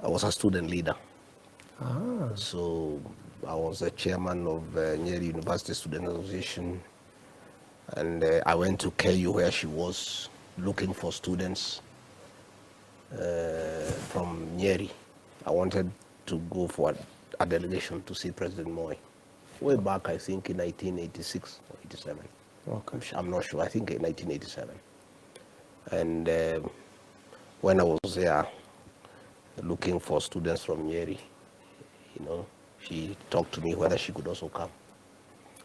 I was a student leader. So I was the chairman of Nyeri University Student Association, and I went to KU where she was looking for students from Nyeri. I wanted to go for a delegation to see President Moi. Way back, I think in 1986 or 87. Okay. I'm not sure. I think in 1987. And when I was there looking for students from Nyeri, she talked to me whether she could also come.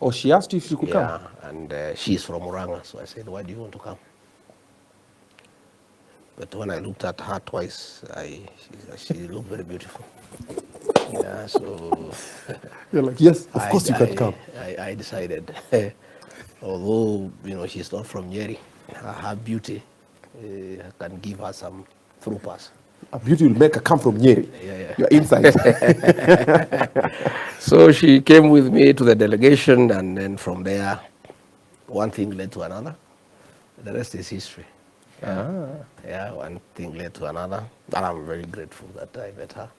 Oh, she asked you if you could come? Yeah, and she's from Uranga, so I said, why do you want to come? But when I looked at her twice, she looked very beautiful. Yeah, so you're like, yes, of course you can come. I decided, although she's not from Nyeri, her beauty can give her some through pass. A beauty will make her come from Nyeri. Yeah. You're inside. So she came with me to the delegation, and then from there, one thing led to another. The rest is history. Yeah, one thing led to another. And I'm very grateful that I met her.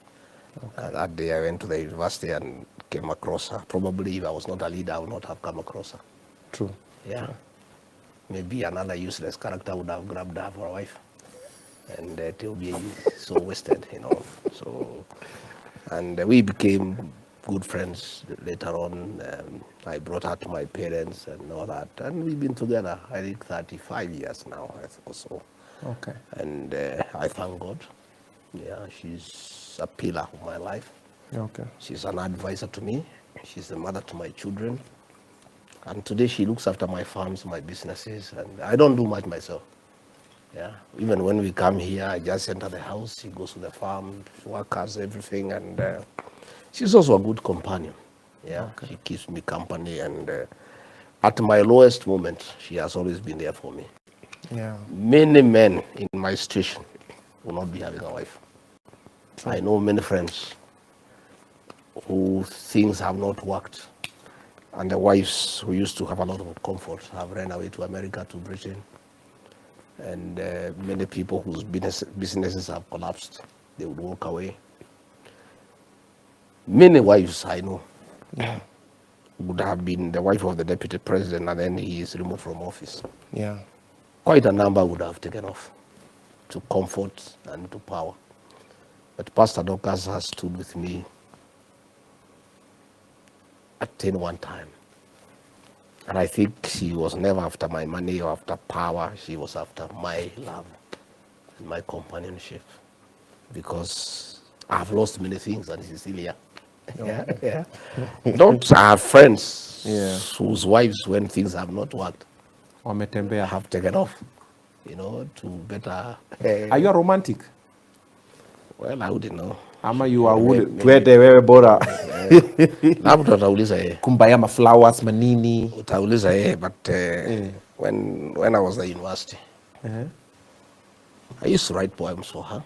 Okay. That day I went to the university and came across her. Probably if I was not a leader, I would not have come across her. True. Yeah. True. Maybe another useless character would have grabbed her for a wife. And it will be so wasted, So, and we became good friends later on. I brought her to my parents and all that. And we've been together, I think, 35 years now, I think, or so. Okay. And I thank God. Yeah, she's a pillar of my life. Okay. She's an advisor to me. She's the mother to my children. And today she looks after my farms, my businesses, and I don't do much myself. Yeah, even when we come here, I just enter the house, she goes to the farm, workers, everything, and she's also a good companion. Yeah, okay. She keeps me company, and at my lowest moment, she has always been there for me. Yeah. Many men in my station will not be having a wife. I know many friends who things have not worked, and the wives who used to have a lot of comfort have ran away to America, to Britain. And many people whose businesses have collapsed, they would walk away. Many wives I know would have been the wife of the deputy president, and then he is removed from office. Yeah. Quite a number would have taken off to comfort and to power. But Pastor Dorcas has stood with me at 10 one time. And I think she was never after my money or after power. She was after my love and my companionship. Because I've lost many things, and she's still here. Yeah. Don't have friends whose wives, when things have not worked, have taken off, to better. Are you a romantic? Well, I wouldn't know. Ama you are twende wewe bora. Labda utauliza yeye. Kumbaya ma flowers manini. Utauliza yeye, but when I was at university, I used to write poems for her.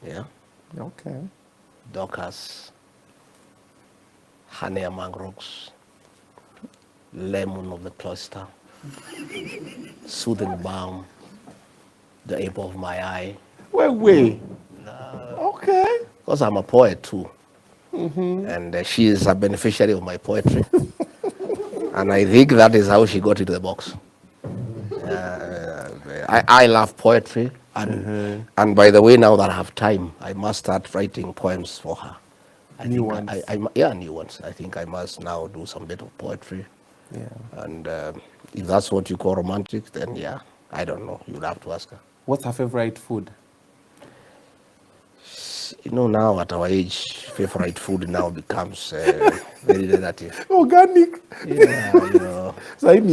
Yeah. Okay. Dorcas, honey among rocks, lemon of the cloister, soothing balm, the apple of my eye. Wait. Okay. Because I'm a poet too. And she is a beneficiary of my poetry. And I think that is how she got into the box. I love poetry. And by the way, now that I have time, I must start writing poems for her. New ones. New ones. I think I must now do some bit of poetry. Yeah. And if that's what you call romantic, then I don't know. You'll have to ask her. What's her favorite food? Now at our age, favorite food now becomes very relative. Organic. Yeah, So